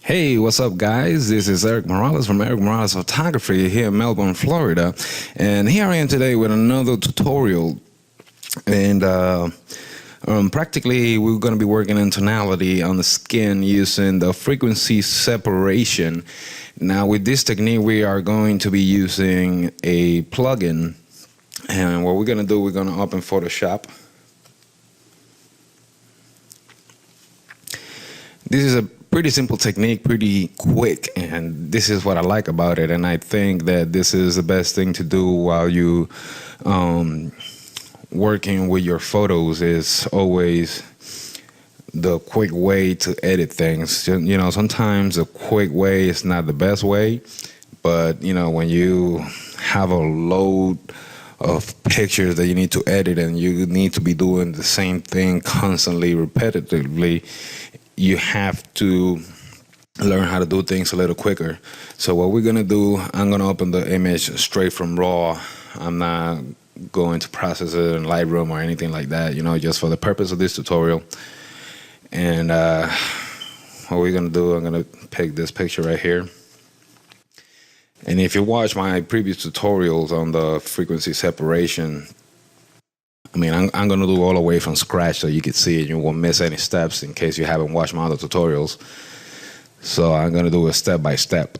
Hey, what's up, guys? This is Eric Morales from Eric Morales Photography here in Melbourne, Florida. And here I am today with another tutorial. And practically, we're going to be working in tonality on the skin using the frequency separation. Now, with this technique, we are going to be using a plugin. And what we're going to do, we're going to open Photoshop. This is a pretty simple technique, pretty quick, and this is what I like about it. And I think that this is the best thing to do while you working with your photos. Is always the quick way to edit things. You know, sometimes the quick way is not the best way, but you know, when you have a load of pictures that you need to edit and you need to be doing the same thing constantly, repetitively, you have to learn how to do things a little quicker. So what we're gonna do, I'm gonna open the image straight from RAW. I'm not going to process it in Lightroom or anything like that, you know, just for the purpose of this tutorial. And what we're gonna do, I'm gonna pick this picture right here. And if you watch my previous tutorials on the frequency separation, I mean, I'm going to do all the way from scratch so you can see it. You won't miss any steps in case you haven't watched my other tutorials. So I'm going to do it step by step.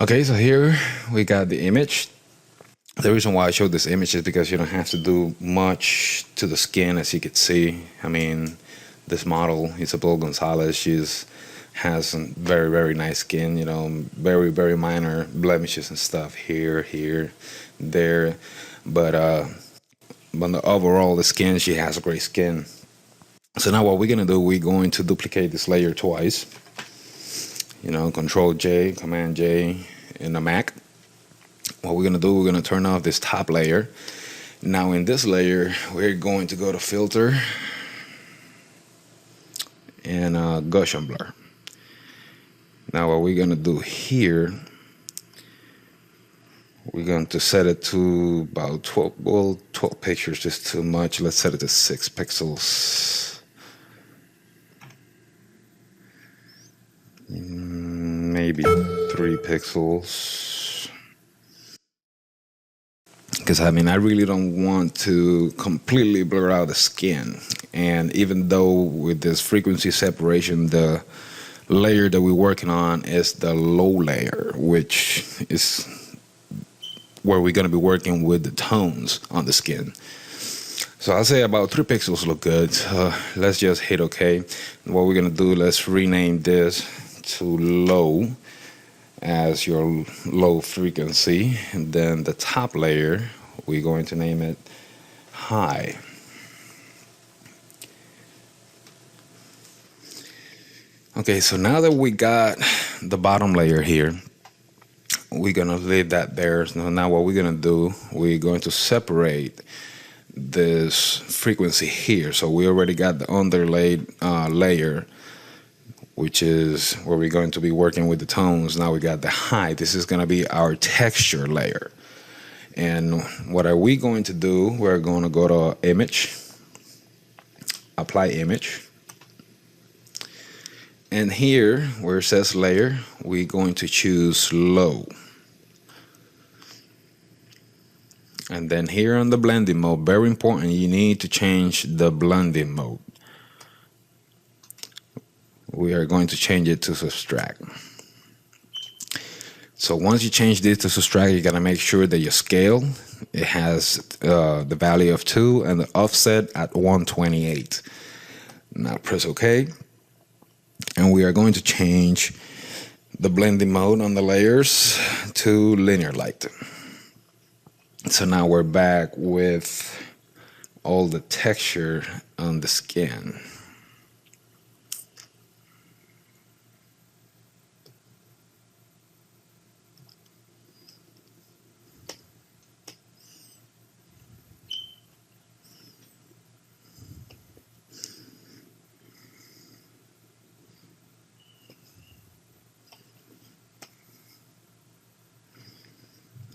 Okay, so here we got the image. The reason why I showed this image is because you don't have to do much to the skin, as you can see. I mean, this model, Isabel Gonzalez, has very, very nice skin, you know, very, very minor blemishes and stuff here, there. But overall, the skin, she has a great skin. So now what we're going to do, we're going to duplicate this layer twice. You know, Control J, Command J in the Mac. What we're going to do, we're going to turn off this top layer. Now in this layer, we're going to go to Filter and Gaussian Blur. Now what we're going to do here, we're going to set it to about 12, well, 12 pictures is too much. Let's set it to 6 pixels. Maybe 3 pixels. Because I mean, I really don't want to completely blur out the skin. And even though with this frequency separation, the layer that we're working on is the low layer, which is where we're going to be working with the tones on the skin. So I'll say about 3 pixels look good. Let's just hit OK. And what we're going to do, let's rename this to low as your low frequency. And then the top layer, we're going to name it high. Okay, so now that we got the bottom layer here, we're going to leave that there. So now what we're going to do, we're going to separate this frequency here. So we already got the underlaid layer, which is where we're going to be working with the tones. Now we got the high. This is going to be our texture layer. And what are we going to do? We're going to go to Image, Apply Image. And here, where it says Layer, we're going to choose Low. And then here on the blending mode, very important, you need to change the blending mode. We are going to change it to Subtract. So once you change this to Subtract, you gotta make sure that your scale, it has the value of 2 and the offset at 128. Now press OK. And we are going to change the blending mode on the layers to linear light. So now we're back with all the texture on the skin.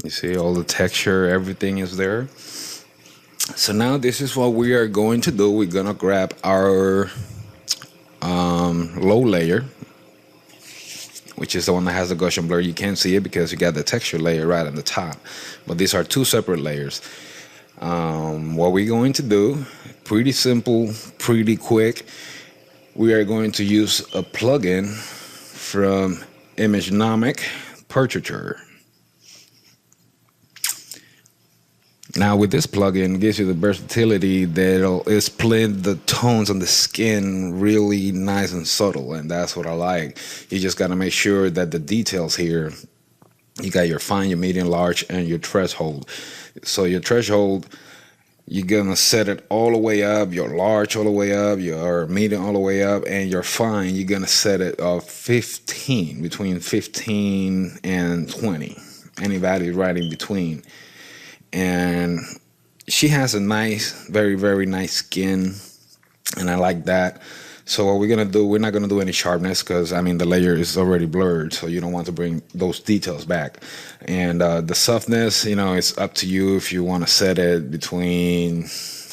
You see all the texture, everything is there. So now this is what we are going to do. We're gonna grab our low layer, which is the one that has the Gaussian blur. You can't see it because you got the texture layer right on the top, but these are two separate layers. What we're going to do, pretty simple, pretty quick. We are going to use a plugin from Imagenomic Portraiture. Now with this plugin, it gives you the versatility that it'll split the tones on the skin really nice and subtle, and that's what I like. You just got to make sure that the details here, you got your fine, your medium, large, and your threshold. So your threshold, you're gonna set it all the way up, your large all the way up, your medium all the way up, and your fine, you're gonna set it at 15, between 15 and 20, any value right in between. And she has a nice, very, very nice skin, and I like that. So what we're gonna do, we're not gonna do any sharpness because I mean the layer is already blurred, so you don't want to bring those details back. And the softness, you know, it's up to you if you want to set it between,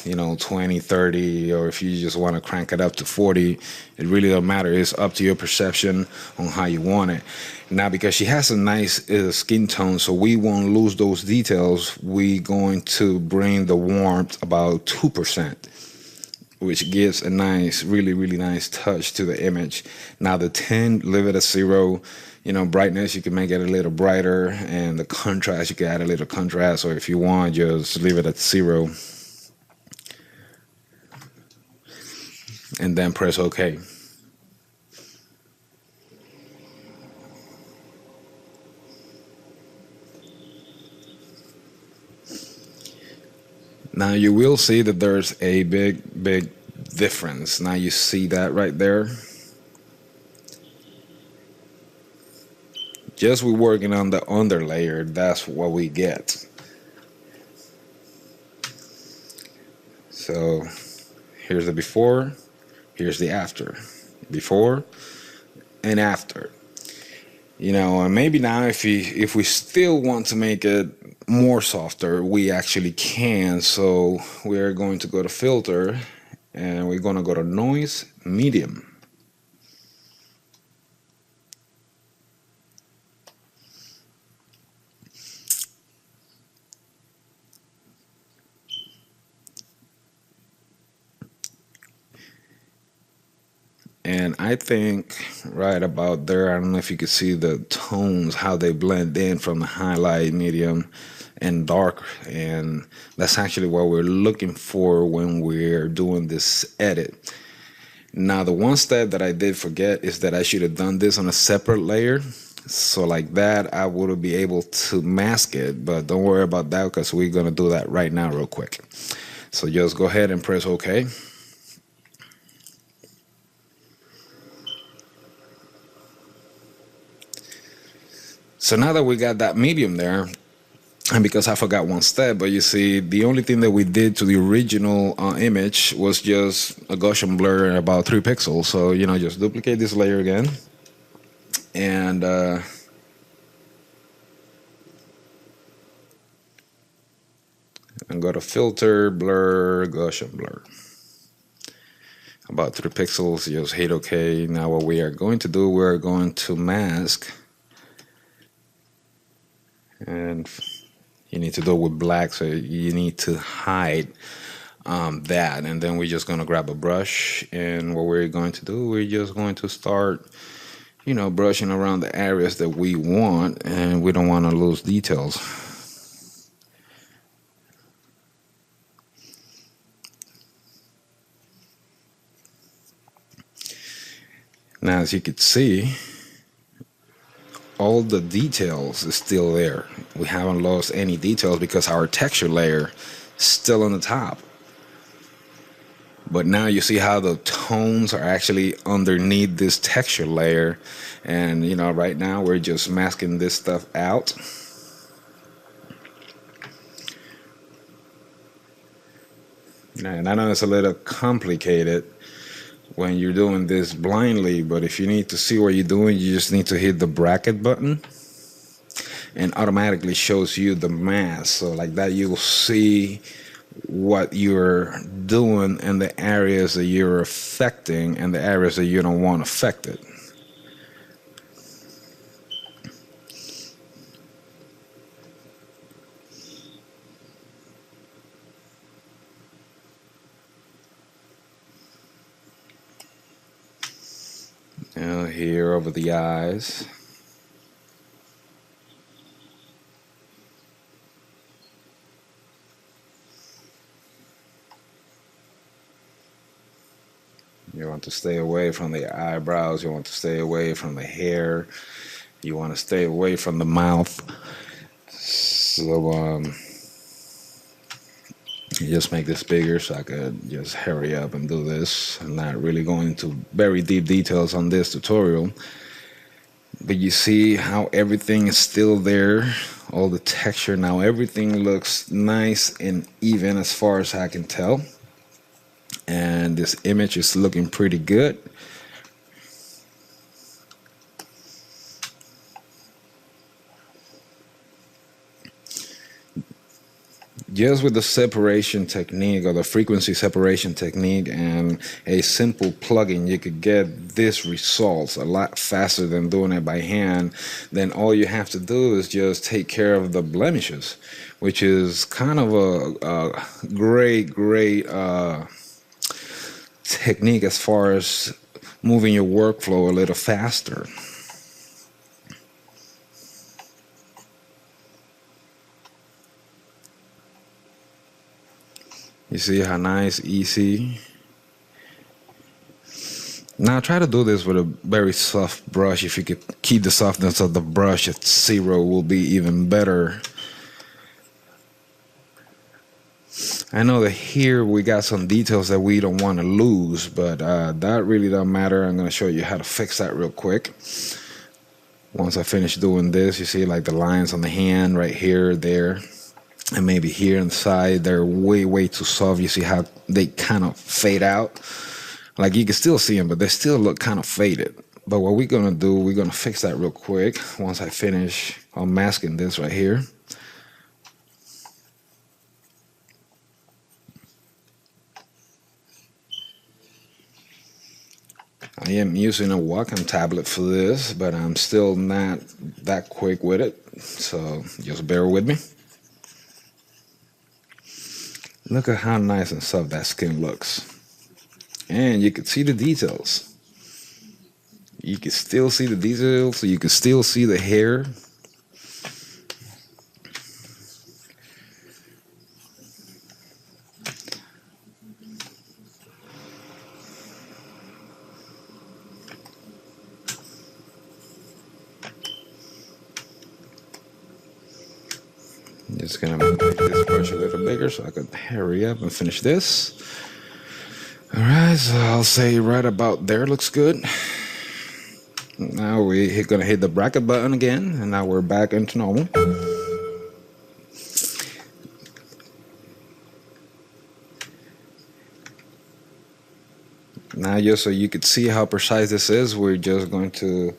you know, 20, 30, or if you just want to crank it up to 40. It really don't matter. It's up to your perception on how you want it. Now, because she has a nice skin tone, so we won't lose those details, we're going to bring the warmth about 2%, which gives a nice, really, really nice touch to the image. Now the 10, leave it at 0. You know, brightness, you can make it a little brighter, and the contrast, you can add a little contrast, or if you want, just leave it at 0. And then press OK. Now you will see that there's a big difference. Now you see that right there. Just we're working on the under layer, that's what we get. So here's the before, here's the after. Before and after. You know, and maybe now if we still want to make it more softer, we actually can. So we're going to go to filter, and we're going to go to noise medium. And I think right about there, I don't know if you can see the tones, how they blend in from the highlight, medium, and dark. And that's actually what we're looking for when we're doing this edit. Now, the one step that I did forget is that I should have done this on a separate layer. So like that, I would be able to mask it. But don't worry about that because we're going to do that right now real quick. So just go ahead and press OK. So now that we got that medium there, and because I forgot one step, but you see, the only thing that we did to the original image was just a Gaussian blur about 3 pixels. So, you know, just duplicate this layer again. And go to filter, blur, Gaussian blur. About 3 pixels, just hit OK. Now what we are going to do, we're going to mask. And you need to do it with black, so you need to hide that. And then we're just going to grab a brush, and what we're going to do, we're just going to start, you know, brushing around the areas that we want, and we don't want to lose details. Now, as you can see, all the details is still there. We haven't lost any details because our texture layer is still on the top. But now you see how the tones are actually underneath this texture layer. And, you know, right now we're just masking this stuff out. And I know it's a little complicated when you're doing this blindly, but if you need to see what you're doing, you just need to hit the bracket button. and automatically shows you the mask. So like that, you'll see what you're doing and the areas that you're affecting and the areas that you don't want affected. Now here over the eyes. You want to stay away from the eyebrows. You want to stay away from the hair. You want to stay away from the mouth. So just make this bigger so I could just hurry up and do this. I'm not really going into very deep details on this tutorial. But you see how everything is still there. All the texture. Now everything looks nice and even as far as I can tell. And this image is looking pretty good. Just with the separation technique or the frequency separation technique and a simple plugin, you could get this results a lot faster than doing it by hand. Then all you have to do is just take care of the blemishes, which is kind of a great technique as far as moving your workflow a little faster. You see how nice, easy. Now try to do this with a very soft brush. If you could keep the softness of the brush at 0, will be even better. I know that here we got some details that we don't want to lose, but that really don't matter. I'm going to show you how to fix that real quick. Once I finish doing this, you see like the lines on the hand right here, there, and maybe here on the side, they're way too soft. You see how they kind of fade out? Like you can still see them, but they still look kind of faded. But what we're going to do, we're going to fix that real quick once I finish unmasking this right here. I am using a Wacom tablet for this, but I'm still not that quick with it, so just bear with me. Look at how nice and soft that skin looks. And you can see the details. You can still see the details, you can still see the hair. Just gonna make this brush a little bigger so I can hurry up and finish this. Alright, so I'll say right about there looks good. Now we're gonna hit the bracket button again, and now we're back into normal. Now just so you could see how precise this is, we're just going to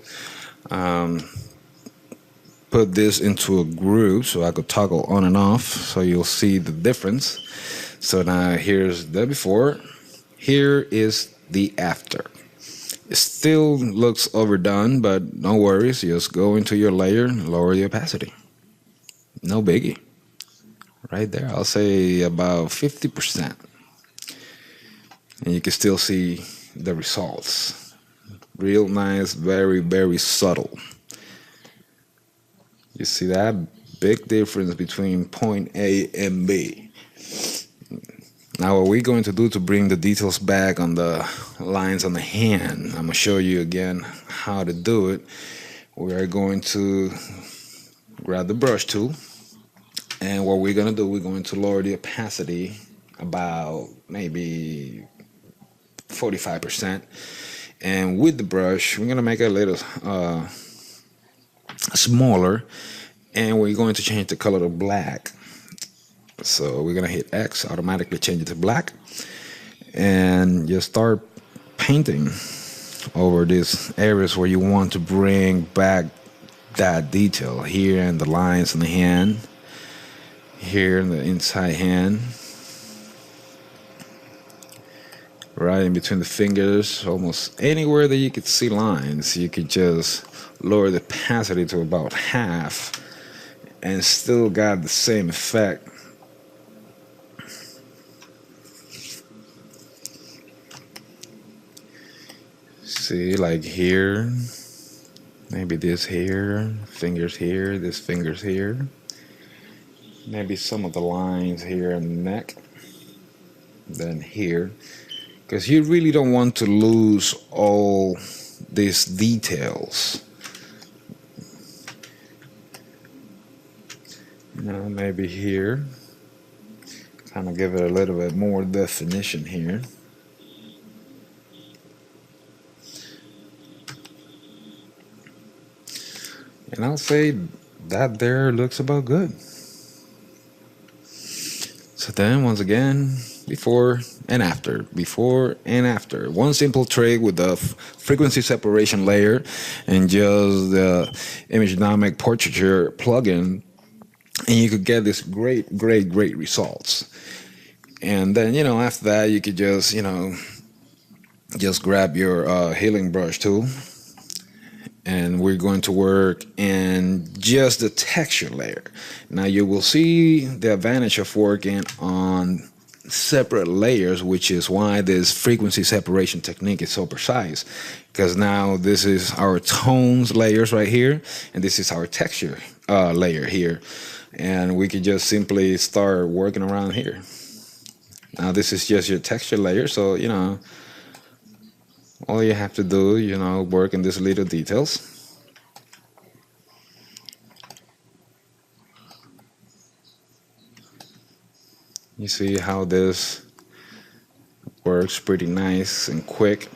put this into a groove so I could toggle on and off so you'll see the difference. So now here's the before, here is the after. It still looks overdone, but no worries, just go into your layer and lower the opacity. No biggie. Right there, I'll say about 50%. And you can still see the results. Real nice, very subtle. You see that big difference between point A and B. Now what we're going to do to bring the details back on the lines on the hand, I'm going to show you again how to do it. We are going to grab the brush tool, and what we're going to do, we're going to lower the opacity about maybe 45%. And with the brush, we're going to make it a little smaller, and we're going to change the color to black. So we're gonna hit X, automatically change it to black, and just start painting over these areas where you want to bring back that detail here and the lines in the hand, here in the inside hand, right in between the fingers, almost anywhere that you could see lines, you could just lower the opacity to about half and still got the same effect. See, like here, maybe this here, fingers here, this fingers here, maybe some of the lines here in the neck, then here, because you really don't want to lose all these details. You know, maybe here, kind of give it a little bit more definition here. And I'll say that there looks about good. So then, once again, before and after. One simple trick with the frequency separation layer and just the image dynamic portraiture plugin, and you could get this great results. And then, you know, after that, you could just, you know, just grab your healing brush tool. And we're going to work in just the texture layer. Now you will see the advantage of working on separate layers, which is why this frequency separation technique is so precise. Because now this is our tones layers right here, and this is our texture layer here. And we could just simply start working around here. Now this is just your texture layer, so, you know, all you have to do, you know, work in these little details. You see how this works pretty nice and quick.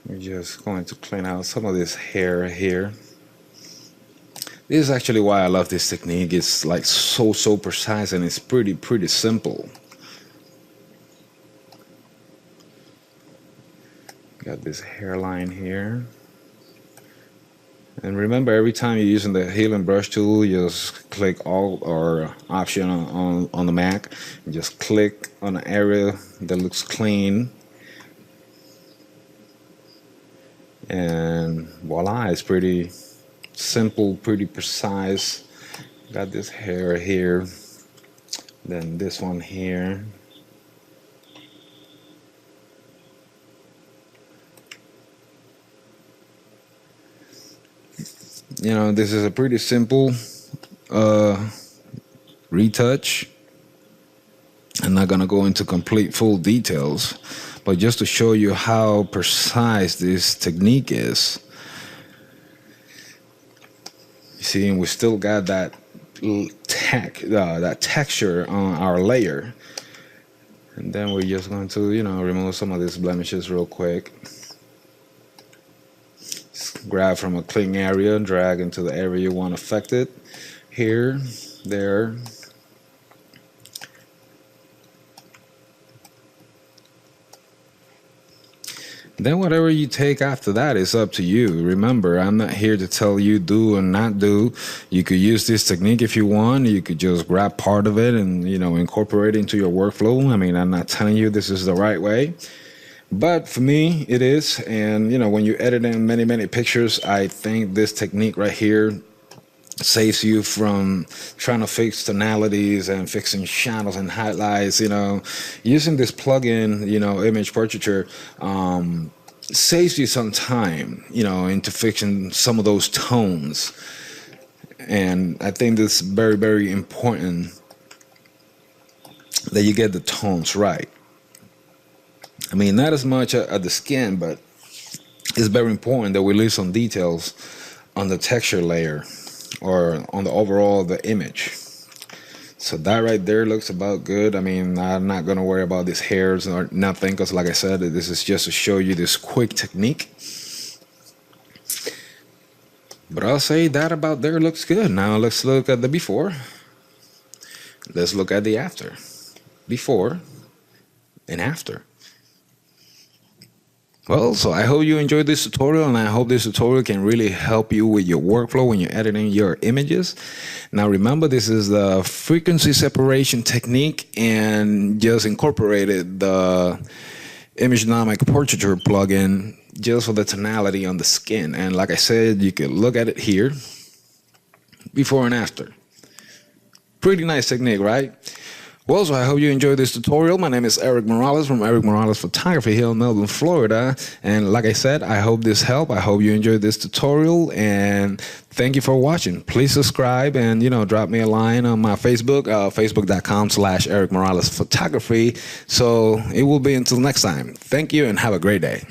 We're just going to clean out some of this hair here. This is actually why I love this technique. It's like so precise, and it's pretty simple. Got this hairline here. And remember, every time you're using the healing brush tool, you just click Alt or Option on the Mac, and just click on an area that looks clean. And voila, it's pretty simple, pretty precise. Got this hair here, then this one here. You know, this is a pretty simple retouch. I'm not gonna go into complete full details, but just to show you how precise this technique is. You see, and we still got that that texture on our layer. And then we're just going to, you know, remove some of these blemishes real quick. Just grab from a clean area, drag into the area you want affected. Here, there. Then whatever you take after that is up to you. Remember, I'm not here to tell you do or not do. You could use this technique if you want. You could just grab part of it and, you know, incorporate it into your workflow. I mean, I'm not telling you this is the right way, but for me, it is. And, you know, when you're editing many pictures, I think this technique right here saves you from trying to fix tonalities and fixing shadows and highlights. You know, using this plugin, you know, image portraiture, saves you some time, you know, into fixing some of those tones. And I think this is very important that you get the tones right. I mean, not as much at the skin, but it's very important that we leave some details on the texture layer or on the overall the image. So that right there looks about good. I mean, I'm not gonna worry about these hairs or nothing, because like I said, this is just to show you this quick technique. But I'll say that about there looks good. Now let's look at the before. Let's look at the after. Before and after. Well, so I hope you enjoyed this tutorial, and I hope this tutorial can really help you with your workflow when you're editing your images. Now remember, this is the frequency separation technique, and just incorporated the image dynamic portraiture plugin just for the tonality on the skin. And like I said, you can look at it here, before and after. Pretty nice technique, right? Well, so I hope you enjoyed this tutorial. My name is Eric Morales from Eric Morales Photography here in Melbourne, Florida. And like I said, I hope this helped. I hope you enjoyed this tutorial, and thank you for watching. Please subscribe and, drop me a line on my Facebook, facebook.com/Eric Morales Photography. So it will be until next time. Thank you and have a great day.